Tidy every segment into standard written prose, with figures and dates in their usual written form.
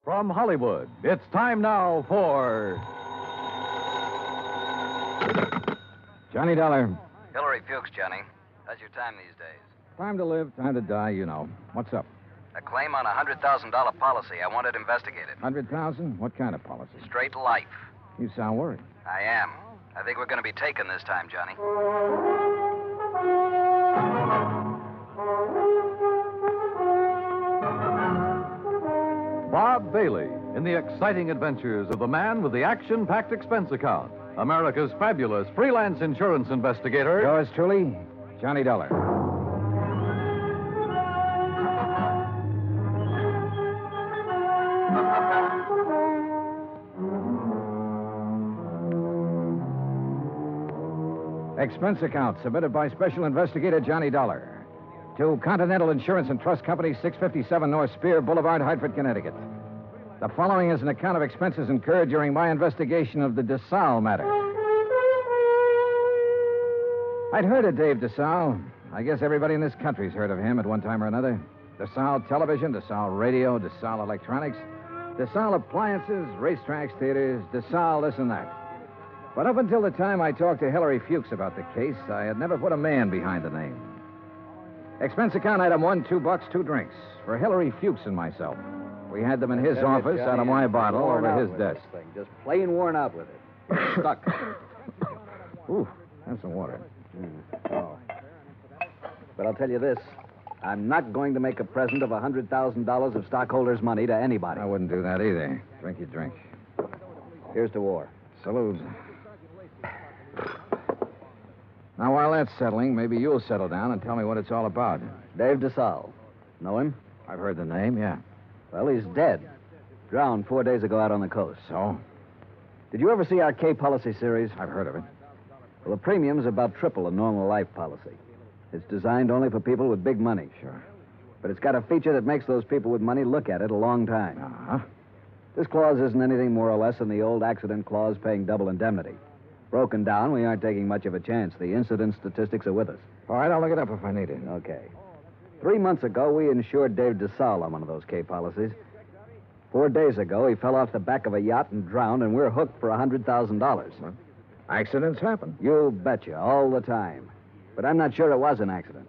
From Hollywood, it's time now for Johnny Dollar. Hillary Fuchs, Johnny. How's your time these days? Time to live, time to die, you know. What's up? A claim on a $100,000 policy. I want it investigated. 100,000? What kind of policy? Straight life. You sound worried. I am. I think we're going to be taken this time, Johnny. Bob Bailey in the exciting adventures of the man with the action-packed expense account. America's fabulous freelance insurance investigator. Yours truly, Johnny Dollar. Expense account submitted by Special Investigator Johnny Dollar to Continental Insurance and Trust Company, 657 North Spear Boulevard, Hartford, Connecticut. The following is an account of expenses incurred during my investigation of the Desalles matter. I'd heard of Dave Desalles. I guess everybody in this country's heard of him at one time or another. Desalles Television, Desalles Radio, Desalles Electronics, Desalles Appliances, racetracks, theaters, Desalles this and that. But up until the time I talked to Hillary Fuchs about the case, I had never put a man behind the name. Expense account item 1, $2, 2 drinks for Hillary Fuchs and myself. We had them in his office, Johnny, out of my bottle, over his with desk. this thing. Just plain worn out with it. Stuck. Ooh, have some water. Oh. But I'll tell you this. I'm not going to make a present of $100,000 of stockholders' money to anybody. I wouldn't do that either. Drink your drink. Here's to war. Salute. Now, while that's settling, maybe you'll settle down and tell me what it's all about. Dave Desalles. Know him? I've heard the name, yeah. Well, he's dead. Drowned 4 days ago out on the coast. So? Did you ever see our K policy series? I've heard of it. Well, the premium's about triple a normal life policy. It's designed only for people with big money. Sure. But it's got a feature that makes those people with money look at it a long time. Uh-huh. This clause isn't anything more or less than the old accident clause paying double indemnity. Broken down, we aren't taking much of a chance. The incident statistics are with us. All right, I'll look it up if I need it. Okay. 3 months ago, we insured Dave Desalles on one of those K policies. 4 days ago, he fell off the back of a yacht and drowned, and we're hooked for $100,000. Well, accidents happen. You betcha, all the time. But I'm not sure it was an accident.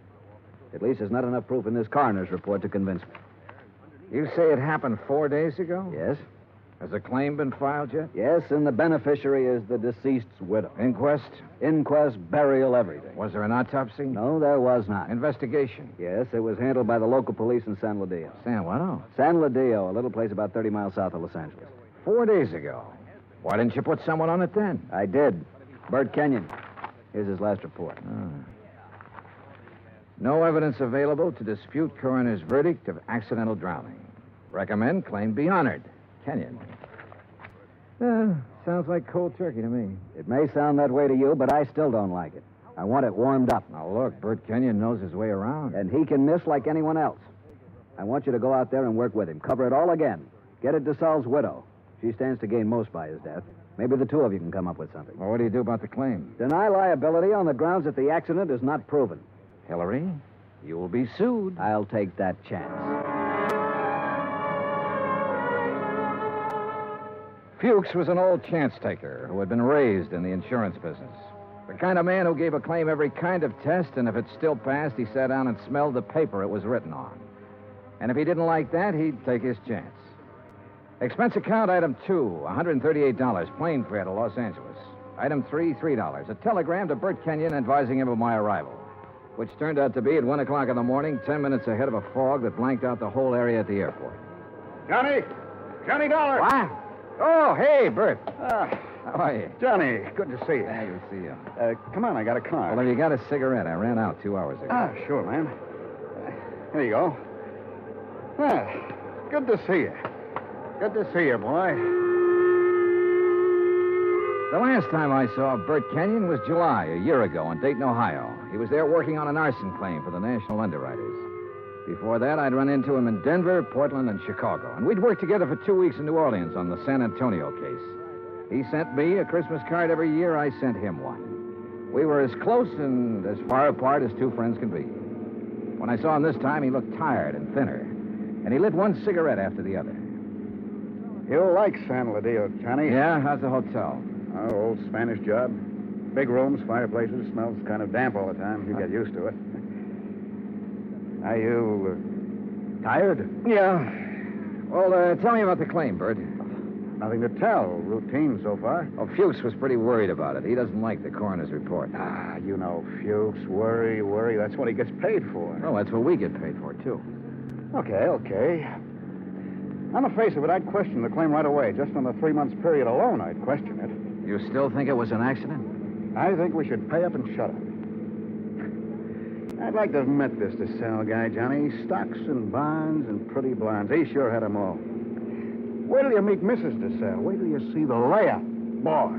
At least there's not enough proof in this coroner's report to convince me. You say it happened 4 days ago? Yes? Has a claim been filed yet? Yes, and the beneficiary is the deceased's widow. Inquest? Inquest, burial, everything. Was there an autopsy? No, there was not. Investigation? Yes, it was handled by the local police in San Ladillo. San Juan? San Ladillo, a little place about 30 miles south of Los Angeles. 4 days ago. Why didn't you put someone on it then? I did. Bert Kenyon. Here's his last report. No evidence available to dispute coroner's verdict of accidental drowning. Recommend claim be honored. Kenyon. Sounds like cold turkey to me. It may sound that way to you, but I still don't like it. I want it warmed up. Now, look, Bert Kenyon knows his way around. And he can miss like anyone else. I want you to go out there and work with him. Cover it all again. Get at Desalles' widow. She stands to gain most by his death. Maybe the two of you can come up with something. Well, what do you do about the claim? Deny liability on the grounds that the accident is not proven. Hillary, you will be sued. I'll take that chance. Fuchs was an old chance taker who had been raised in the insurance business. The kind of man who gave a claim every kind of test, and if it still passed, he sat down and smelled the paper it was written on. And if he didn't like that, he'd take his chance. Expense account item 2, $138, plane fare to Los Angeles. Item 3, $3, a telegram to Bert Kenyon advising him of my arrival, which turned out to be at 1 o'clock in the morning, 10 minutes ahead of a fog that blanked out the whole area at the airport. Johnny! Johnny Dollar! What? Oh, hey, Bert. How are you? Johnny, good to see you. Glad to see you. Come on, I got a car. Well, have you got a cigarette? I ran out 2 hours ago. Sure, man. Here you go. Good to see you. Good to see you, boy. The last time I saw Bert Kenyon was July, a year ago, in Dayton, Ohio. He was there working on an arson claim for the National Underwriters. Before that, I'd run into him in Denver, Portland, and Chicago. And we'd worked together for 2 weeks in New Orleans on the San Antonio case. He sent me a Christmas card every year. I sent him one. We were as close and as far apart as two friends can be. When I saw him this time, he looked tired and thinner. And he lit one cigarette after the other. You'll like San Ladillo, Johnny. Yeah? How's the hotel? Oh, old Spanish job. Big rooms, fireplaces, smells kind of damp all the time. You get used to it. Are you tired? Yeah. Well, tell me about the claim, Bert. Nothing to tell. Routine so far. Oh, Fuchs was pretty worried about it. He doesn't like the coroner's report. Ah, you know, Fuchs, worry. That's what he gets paid for. Oh, that's what we get paid for, too. Okay. On the face of it, I'd question the claim right away. Just on the 3 months period alone, I'd question it. You still think it was an accident? I think we should pay up and shut up. I'd like to have met this Desalles guy, Johnny. Stocks and bonds and pretty blondes. He sure had 'em all. Wait till you meet Mrs. Desalles. Wait till you see the layup. Boy.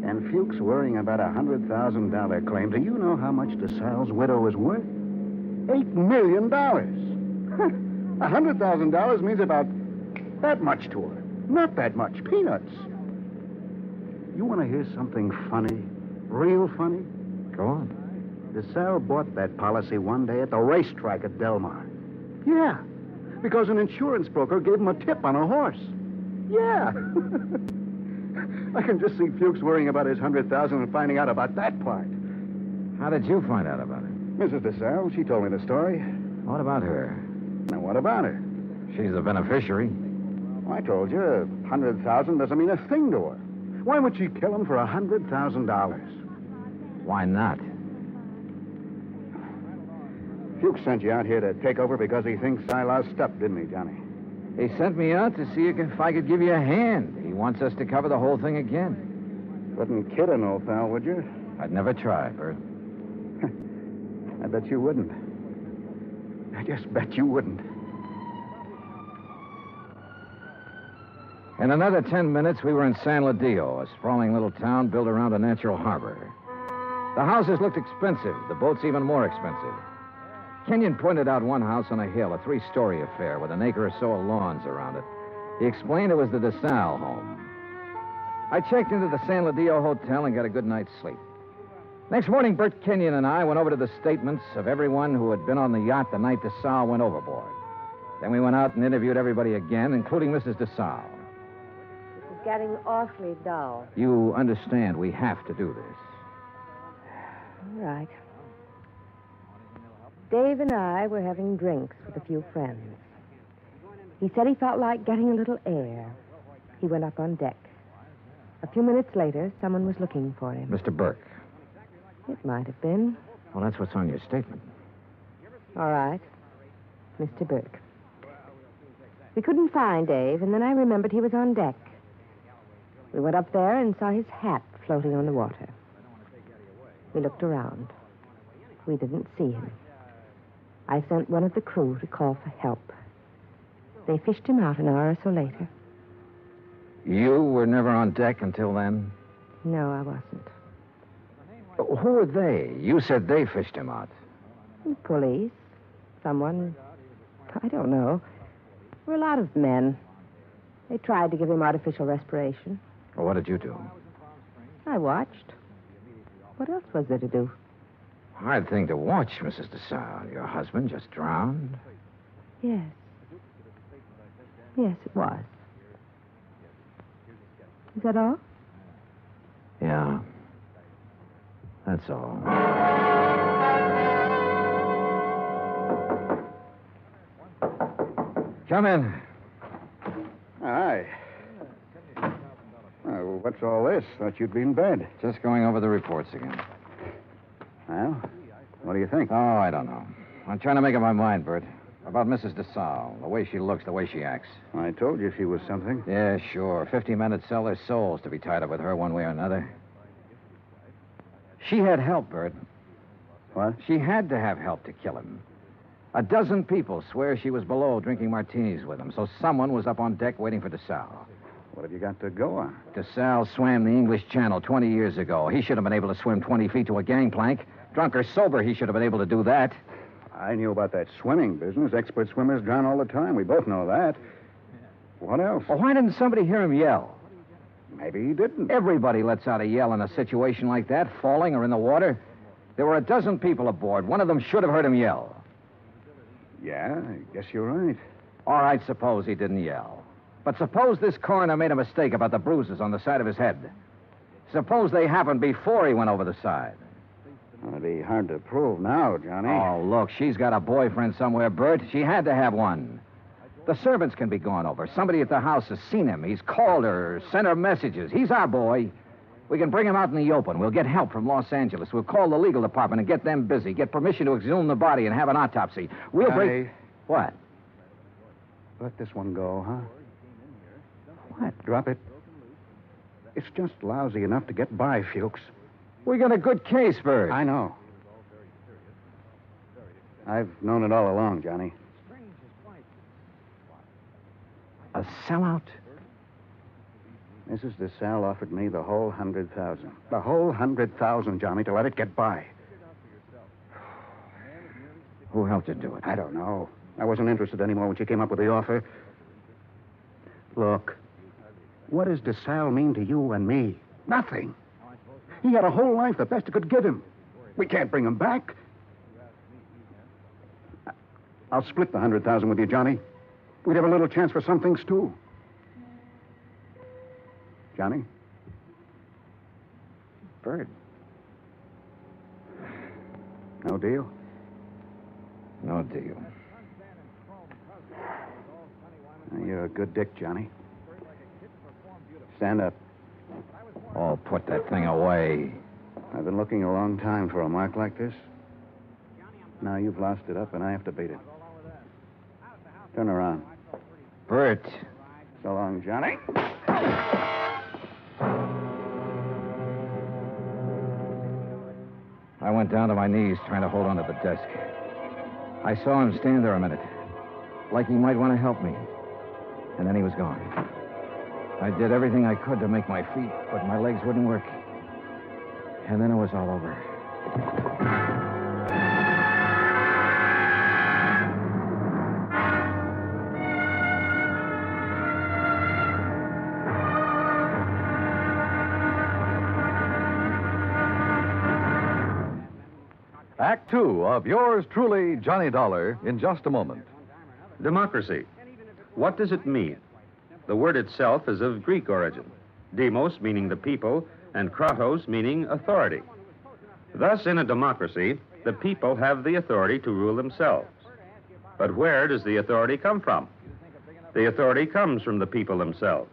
And Fuchs worrying about a $100,000 claim. Do you know how much Desalles' widow is worth? $8 million. $100,000 means about that much to her. Not that much. Peanuts. You want to hear something funny? Real funny? Go on. Desalles bought that policy one day at the racetrack at Del Mar. Yeah, because an insurance broker gave him a tip on a horse. Yeah. I can just see Fuchs worrying about his $100,000 and finding out about that part. How did you find out about it? Mrs. Desalles, she told me the story. What about her? Now, what about her? She's the beneficiary. Well, I told you, $100,000 doesn't mean a thing to her. Why would she kill him for $100,000? Why not? Fuchs sent you out here to take over because he thinks I lost step, didn't he, Johnny? He sent me out to see if I could give you a hand. He wants us to cover the whole thing again. Wouldn't kid an old pal, would you? I'd never try, Bert. I bet you wouldn't. I just bet you wouldn't. In another 10 minutes, we were in San Ladillo, a sprawling little town built around a natural harbor. The houses looked expensive, the boats even more expensive. Kenyon pointed out one house on a hill, a 3-story affair with an acre or so of lawns around it. He explained it was the Desalles home. I checked into the San Ladillo Hotel and got a good night's sleep. Next morning, Bert Kenyon and I went over to the statements of everyone who had been on the yacht the night Desalles went overboard. Then we went out and interviewed everybody again, including Mrs. Desalles. It's getting awfully dull. You understand we have to do this. All right. Dave and I were having drinks with a few friends. He said he felt like getting a little air. He went up on deck. A few minutes later, someone was looking for him. Mr. Burke. It might have been. Well, that's what's on your statement. All right. Mr. Burke. We couldn't find Dave, and then I remembered he was on deck. We went up there and saw his hat floating on the water. We looked around. We didn't see him. I sent one of the crew to call for help. They fished him out an hour or so later. You were never on deck until then? No, I wasn't. Who were they? You said they fished him out. Police. Someone. I don't know. There were a lot of men. They tried to give him artificial respiration. Well, what did you do? I watched. What else was there to do? Hard thing to watch, Mrs. Desalles. Your husband just drowned. Yes. Yes, it was. Is that all? Yeah. That's all. Come in. Hi. What's all this? Thought you'd be in bed. Just going over the reports again. Well, what do you think? Oh, I don't know. I'm trying to make up my mind, Bert. About Mrs. Desalles, the way she looks, the way she acts. I told you she was something. Yeah, sure. 50 men would sell their souls to be tied up with her one way or another. She had help, Bert. What? She had to have help to kill him. A dozen people swear she was below drinking martinis with him, so someone was up on deck waiting for Desalles. What have you got to go on? Desalles swam the English Channel 20 years ago. He should have been able to swim 20 feet to a gangplank. Drunk or sober, he should have been able to do that. I knew about that swimming business. Expert swimmers drown all the time. We both know that. What else? Well, why didn't somebody hear him yell? Maybe he didn't. Everybody lets out a yell in a situation like that, falling or in the water. There were a dozen people aboard. One of them should have heard him yell. Yeah, I guess you're right. All right, suppose he didn't yell. But suppose this coroner made a mistake about the bruises on the side of his head. Suppose they happened before he went over the side. It'd be hard to prove now, Johnny. Oh, look, she's got a boyfriend somewhere, Bert. She had to have one. The servants can be gone over. Somebody at the house has seen him. He's called her, sent her messages. He's our boy. We can bring him out in the open. We'll get help from Los Angeles. We'll call the legal department and get them busy. Get permission to exhume the body and have an autopsy. We'll bring... What? Let this one go, huh? What? Drop it. It's just lousy enough to get by, Fuchs. We got a good case, Bert. I know. I've known it all along, Johnny. A sellout? Mrs. Desalles offered me the whole 100,000. The whole 100,000, Johnny, to let it get by. Who helped you do it? I don't know. I wasn't interested anymore when she came up with the offer. Look, what does Desalles mean to you and me? Nothing. He had a whole life, the best it could give him. We can't bring him back. I'll split the 100,000 with you, Johnny. We'd have a little chance for some things, too. Johnny? Bert. No deal? No deal. You're a good dick, Johnny. Stand up. Oh, put that thing away. I've been looking a long time for a mark like this. Now you've lost it up, and I have to beat it. Turn around. Bert. So long, Johnny. I went down to my knees trying to hold onto the desk. I saw him stand there a minute, like he might want to help me. And then he was gone. I did everything I could to make my feet, but my legs wouldn't work. And then it was all over. Act two of yours truly, Johnny Dollar, in just a moment. Democracy. What does it mean? The word itself is of Greek origin. Demos meaning the people, and kratos meaning authority. Thus, in a democracy, the people have the authority to rule themselves. But where does the authority come from? The authority comes from the people themselves.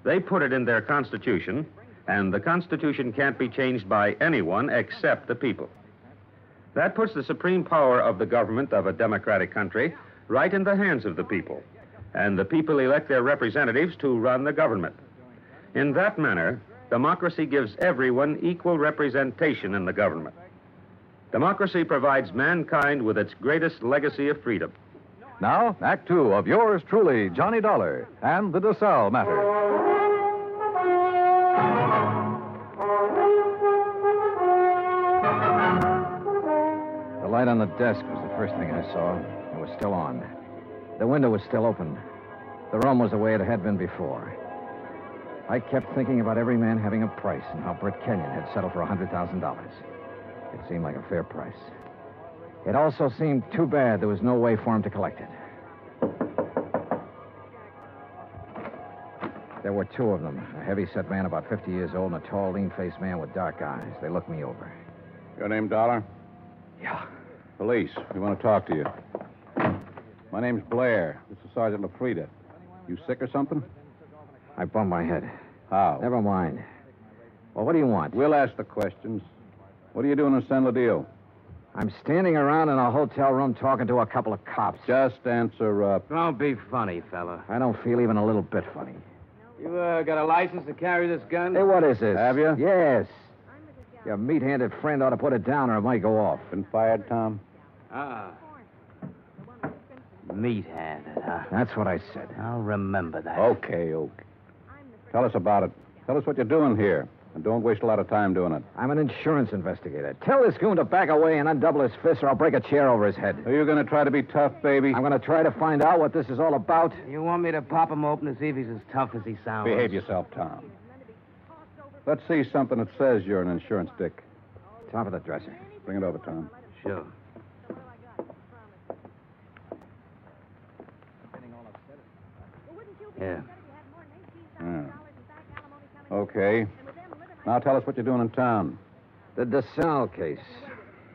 They put it in their Constitution, and the Constitution can't be changed by anyone except the people. That puts the supreme power of the government of a democratic country right in the hands of the people, and the people elect their representatives to run the government. In that manner, democracy gives everyone equal representation in the government. Democracy provides mankind with its greatest legacy of freedom. Now, Act two of yours truly, Johnny Dollar, and the Desalles matter. The light on the desk was the first thing I saw. It was still on. The window was still open. The room was the way it had been before. I kept thinking about every man having a price and how Britt Kenyon had settled for $100,000. It seemed like a fair price. It also seemed too bad there was no way for him to collect it. There were two of them, a heavy-set man about 50 years old and a tall, lean-faced man with dark eyes. They looked me over. Your name, Dollar? Yeah. Police. We want to talk to you. My name's Blair. This is Sergeant LaFrida. You sick or something? I bumped my head. How? Never mind. Well, what do you want? We'll ask the questions. What are you doing in San Ladillo? I'm standing around in a hotel room talking to a couple of cops. Just answer up. Don't be funny, fella. I don't feel even a little bit funny. You got a license to carry this gun? Hey, what is this? Have you? Yes. Your meat-handed friend ought to put it down or it might go off. Been fired, Tom? Meat-handed, huh? That's what I said. I'll remember that. Okay. Tell us about it. Tell us what you're doing here. And don't waste a lot of time doing it. I'm an insurance investigator. Tell this goon to back away and undouble his fist or I'll break a chair over his head. Are you going to try to be tough, baby? I'm going to try to find out what this is all about. You want me to pop him open to see if he's as tough as he sounds? Behave yourself, Tom. Let's see something that says you're an insurance dick. Top of the dresser. Bring it over, Tom. Sure. Yeah. Yeah. Okay. Now tell us what you're doing in town. The Desalles case.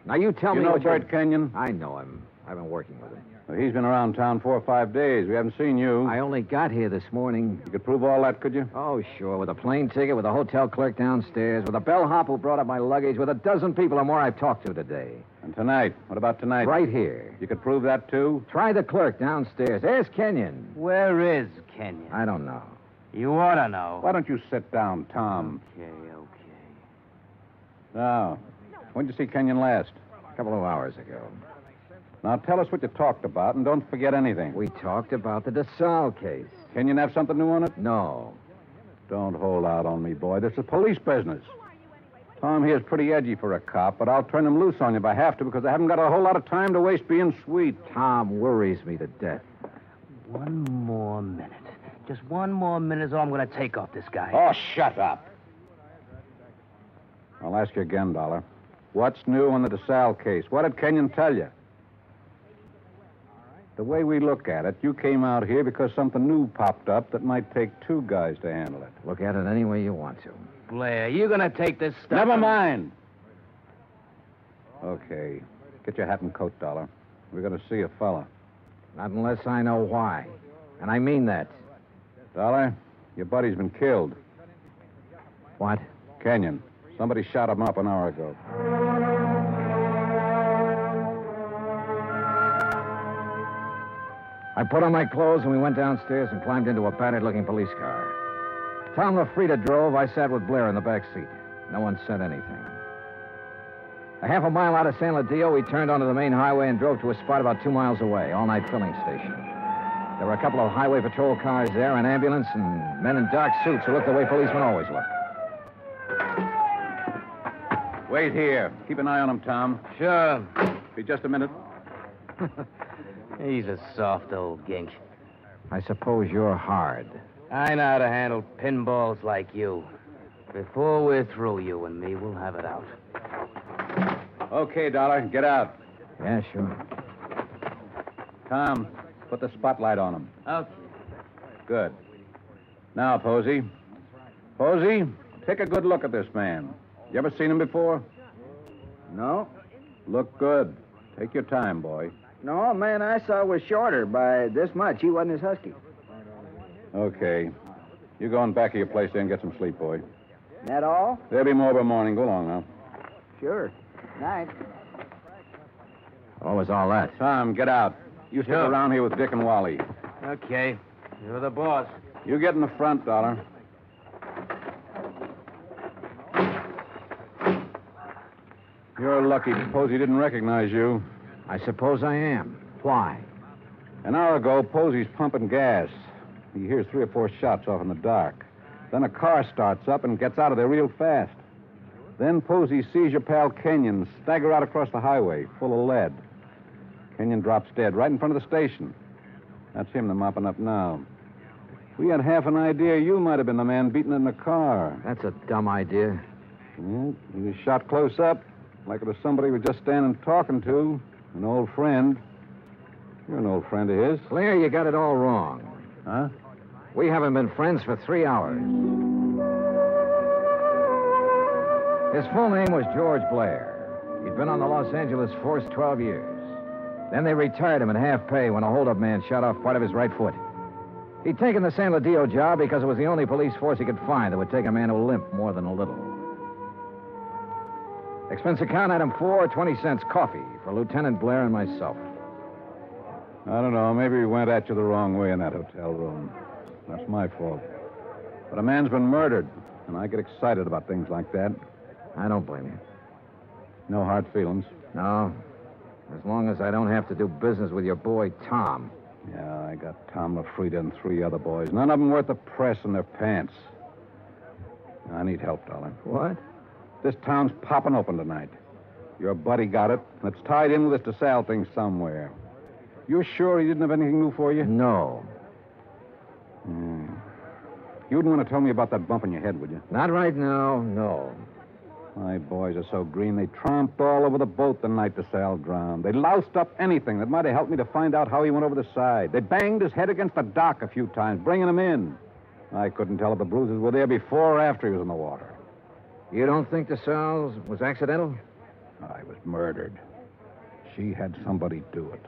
Now, you tell You me know what Bert Kenyon? I know him. I've been working with him. Well, he's been around town 4 or 5 days. We haven't seen you. I only got here this morning. You could prove all that, could you? Oh, sure. With a plane ticket, with a hotel clerk downstairs, with a bellhop who brought up my luggage, with a dozen people or more I've talked to today. And tonight? What about tonight? Right here. You could prove that, too? Try the clerk downstairs. Ask Kenyon. Where is Kenyon? I don't know. You ought to know. Why don't you sit down, Tom? Okay. Now, when did you see Kenyon last? A couple of hours ago. Now, tell us what you talked about, and don't forget anything. We talked about the Desalles case. Kenyon have something new on it? No. Don't hold out on me, boy. This is police business. Tom here's pretty edgy for a cop, but I'll turn him loose on you if I have to, because I haven't got a whole lot of time to waste being sweet. Tom worries me to death. One more minute. Just one more minute is all I'm going to take off this guy. Oh, shut up. I'll ask you again, Dollar. What's new on the Desalles case? What did Kenyon tell you? The way we look at it, you came out here because something new popped up that might take 2 guys to handle it. Look at it any way you want to. Blair, you going to take this stuff? Never mind. Okay. Get your hat and coat, Dollar. We're going to see a fella. Not unless I know why. And I mean that. Dollar, your buddy's been killed. What? Kenyon. Somebody shot him up an hour ago. I put on my clothes and we went downstairs and climbed into a battered-looking police car. Tom LaFrida drove. I sat with Blair in the back seat. No one said anything. A half a mile out of San Ladillo, we turned onto the main highway and drove to a spot about 2 miles away, all-night filling station. There were a couple of highway patrol cars there, an ambulance, and men in dark suits who looked the way policemen always look. Wait here. Keep an eye on him, Tom. Sure. Be just a minute. He's a soft old gink. I suppose you're hard. I know how to handle pinballs like you. Before we're through, you and me, we'll have it out. Okay, Dollar. Get out. Yeah, sure. Tom, put the spotlight on him. Okay. Good. Now, Posey. Posey, take a good look at this man. You ever seen him before? No? Look good. Take your time, boy. No, man I saw was shorter by this much. He wasn't as husky. Okay. You go on back of your place there and get some sleep, boy. That all? There'll be more by morning. Go along now. Sure. Night. What was all that? Tom, get out. You stick Sure. around here with Dick and Wally. Okay. You're the boss. You get in the front, Dollar. You're lucky Posey didn't recognize you. I suppose I am. Why? An hour ago, Posey's pumping gas. He hears 3 or 4 shots off in the dark. Then a car starts up and gets out of there real fast. Then Posey sees your pal Kenyon stagger out across the highway, full of lead. Kenyon drops dead right in front of the station. That's him they're mopping up now. We had half an idea you might have been the man beaten in the car. That's a dumb idea. Yeah, he was shot close up, like it was somebody we were just standing talking to, an old friend. You're an old friend of his. Blair, you got it all wrong. Huh? We haven't been friends for 3 hours. His full name was George Blair. He'd been on the Los Angeles force 12 years. Then they retired him at half pay when a holdup man shot off part of his right foot. He'd taken the San Ladillo job because it was the only police force he could find that would take a man who limped more than a little. Expense account item 4, 20 cents coffee for Lieutenant Blair and myself. I don't know. Maybe we went at you the wrong way in that hotel room. That's my fault. But a man's been murdered, and I get excited about things like that. I don't blame you. No hard feelings. No. As long as I don't have to do business with your boy, Tom. Yeah, I got Tom LaFrida and 3 other boys. None of them worth the press in their pants. I need help, Dollar. What? This town's popping open tonight. Your buddy got it, and it's tied in with this Desalles thing somewhere. You're sure he didn't have anything new for you? No. You wouldn't want to tell me about that bump in your head, would you? Not right now, no. My boys are so green, they tromped all over the boat the night Desalles drowned. They loused up anything that might have helped me to find out how he went over the side. They banged his head against the dock a few times, bringing him in. I couldn't tell if the bruises were there before or after he was in the water. You don't think Desalles was accidental? I was murdered. She had somebody do it.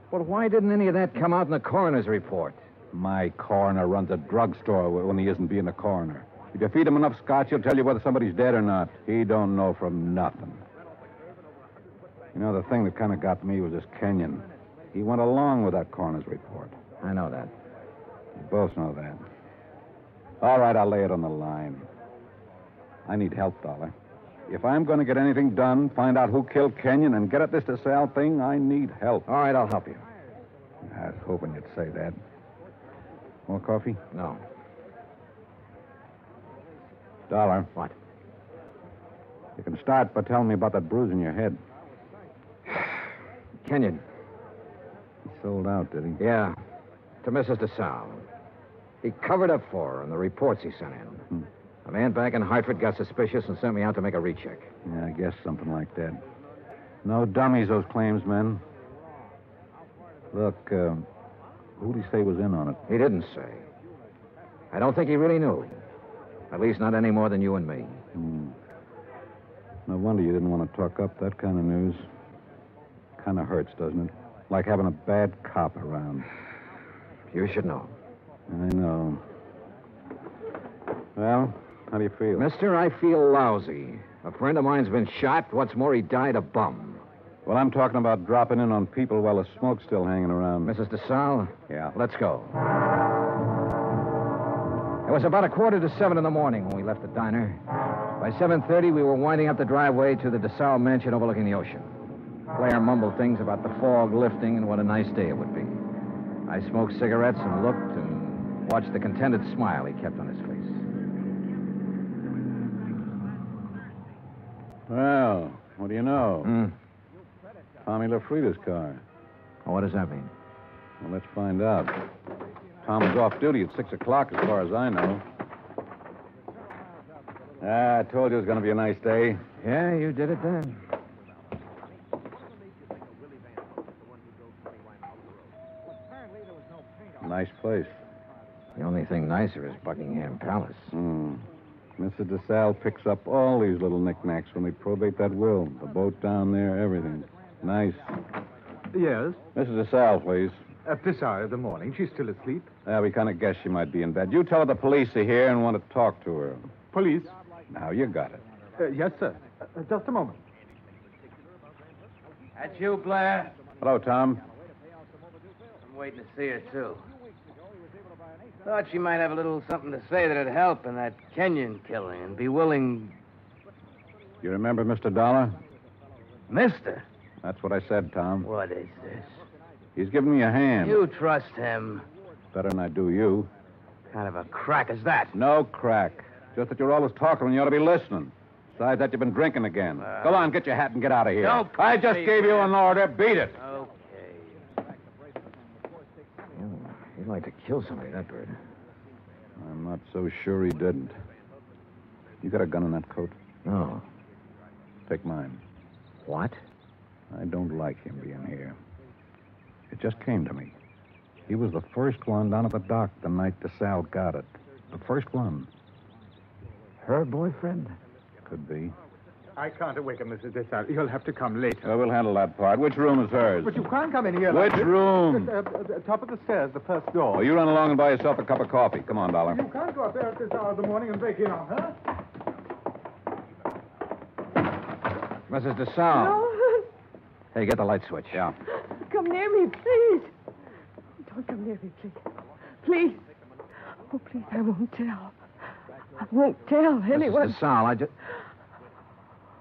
Well, why didn't any of that come out in the coroner's report? My coroner runs a drugstore when he isn't being a coroner. If you feed him enough scotch, he'll tell you whether somebody's dead or not. He don't know from nothing. You know, the thing that kind of got me was this Kenyon. He went along with that coroner's report. I know that. You both know that. All right, I'll lay it on the line. I need help, Dollar. If I'm going to get anything done, find out who killed Kenyon, and get at this Desalles thing, I need help. All right, I'll help you. I was hoping you'd say that. More coffee? No. Dollar. What? You can start by telling me about that bruise in your head. Kenyon. He sold out, did he? Yeah. To Mrs. Desalles. He covered up for her in the reports he sent in. A man back in Hartford got suspicious and sent me out to make a recheck. Yeah, I guess something like that. No dummies, those claims men. Look, who'd he say was in on it? He didn't say. I don't think he really knew. At least not any more than you and me. No wonder you didn't want to talk up that kind of news. Kind of hurts, doesn't it? Like having a bad cop around. You should know. I know. Well, how do you feel? Mister, I feel lousy. A friend of mine's been shot. What's more, he died a bum. Well, I'm talking about dropping in on people while the smoke's still hanging around. Mrs. Desalles? Yeah. Let's go. It was about 6:45 in the morning when we left the diner. By 7:30, we were winding up the driveway to the Desalles mansion overlooking the ocean. Claire mumbled things about the fog lifting and what a nice day it would be. I smoked cigarettes and looked and watched the contented smile he kept on his face. Well, what do you know? Tommy LaFrida's car. Well, what does that mean? Well, let's find out. Tom was off duty at 6 o'clock, as far as I know. I told you it was going to be a nice day. Yeah, you did it then. Nice place. The only thing nicer is Buckingham Palace. Mrs. Desalles picks up all these little knickknacks when they probate that will. The boat down there, everything. Nice. Yes? Mrs. Desalles, please. At this hour of the morning. She's still asleep. We kind of guessed she might be in bed. You tell her the police are here and want to talk to her. Police? Now, you got it. Yes, sir. Just a moment. That's you, Blair? Hello, Tom. I'm waiting to see her, too. Thought she might have a little something to say that'd help in that Kenyon killing and be willing... You remember Mr. Dollar? Mister? That's what I said, Tom. What is this? He's giving me a hand. You trust him. Better than I do you. What kind of a crack is that? No crack. Just that you're always talking when you ought to be listening. Besides that, you've been drinking again. Go on, get your hat and get out of here. Don't I just gave you an order. Beat it. Okay. He'd like to kill somebody, that bird. I'm not so sure he didn't. You got a gun in that coat? No. Take mine. What? I don't like him being here. It just came to me. He was the first one down at the dock the night Desalles got it. The first one. Her boyfriend? Could be. I can't awaken Mrs. Desalles. You'll have to come later. We'll handle that part. Which room is hers? But you can't come in here Which like this. room? Top of the stairs, the first door. Oh, you run along and buy yourself a cup of coffee. Come on, Dollar. You can't go up there at this hour of the morning and break in on her. Mrs. Desalles. No. Hey, get the light switch. Yeah. Come near me, please. Don't come near me, please. Please. Oh, please, I won't tell. I won't tell anyone. Mrs. Desalles, I just...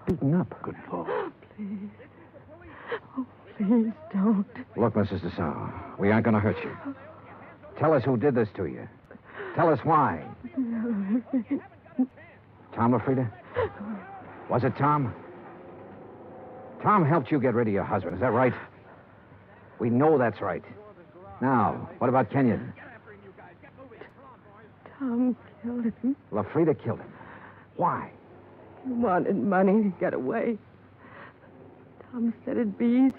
Beaten up. Good Lord. Please. Oh, please don't. Look, Mrs. Desalles, we aren't going to hurt you. Tell us who did this to you. Tell us why. Tom LaFrida? Was it Tom? Tom helped you get rid of your husband, is that right? We know that's right. Now, what about Kenyon? Tom killed him. LaFrida killed him. Why? He wanted money to get away. Tom said it'd be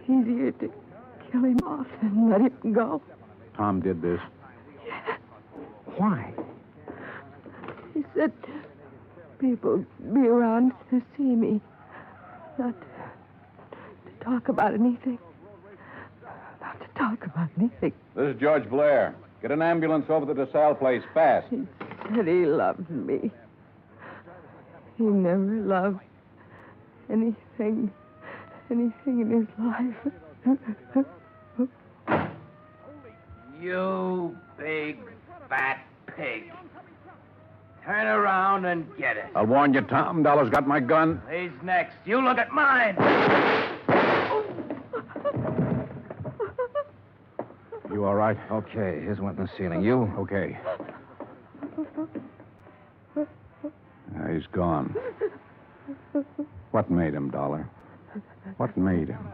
easier to kill him off and let him go. Tom did this. Why? He said people would be around to see me, not to talk about anything. Not to talk about anything. This is George Blair. Get an ambulance over to the Desalles place, fast. He said he loved me. He never loved anything in his life. You big, fat pig. Turn around and get it. I'll warn you, Tom. Dollar's got my gun. He's next. You look at mine. You all right? Okay, his went in the ceiling. You? Okay. He's gone. What made him, Dollar? What made him?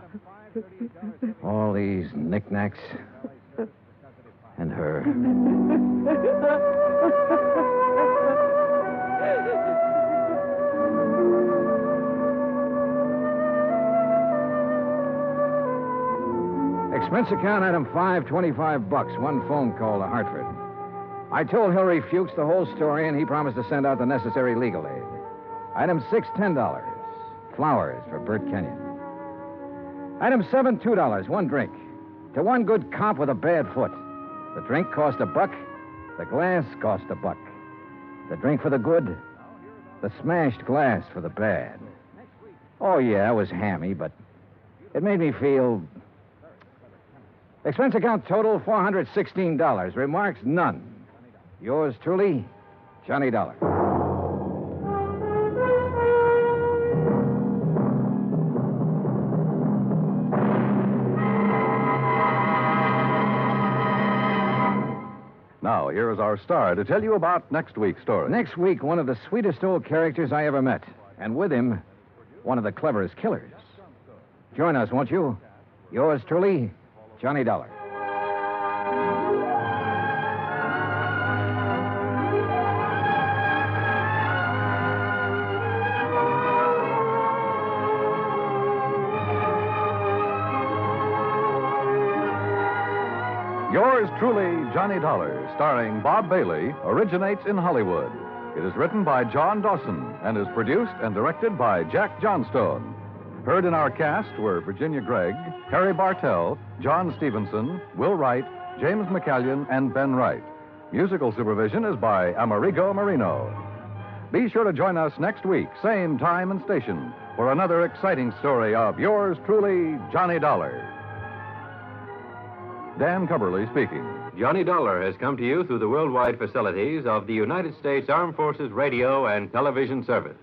All these knickknacks. And her. Expense account item 5, $25. One phone call to Hartford. I told Hilary Fuchs the whole story, and he promised to send out the necessary legal aid. Item 6, $10. Flowers for Bert Kenyon. Item 7, $2. One drink. To one good cop with a bad foot. The drink cost $1. The glass cost $1. The drink for the good. The smashed glass for the bad. Oh, yeah, it was hammy, but it made me feel... Expense account total, $416. Remarks, none. Yours truly, Johnny Dollar. Now, here is our star to tell you about next week's story. Next week, one of the sweetest old characters I ever met. And with him, one of the cleverest killers. Join us, won't you? Yours truly, Johnny Dollar. Yours truly, Johnny Dollar, starring Bob Bailey, originates in Hollywood. It is written by John Dawson and is produced and directed by Jack Johnstone. Heard in our cast were Virginia Gregg, Harry Bartell, John Stevenson, Will Wright, James McCallion, and Ben Wright. Musical supervision is by Amerigo Marino. Be sure to join us next week, same time and station, for another exciting story of yours truly, Johnny Dollar. Dan Cubberly speaking. Johnny Dollar has come to you through the worldwide facilities of the United States Armed Forces Radio and Television Service.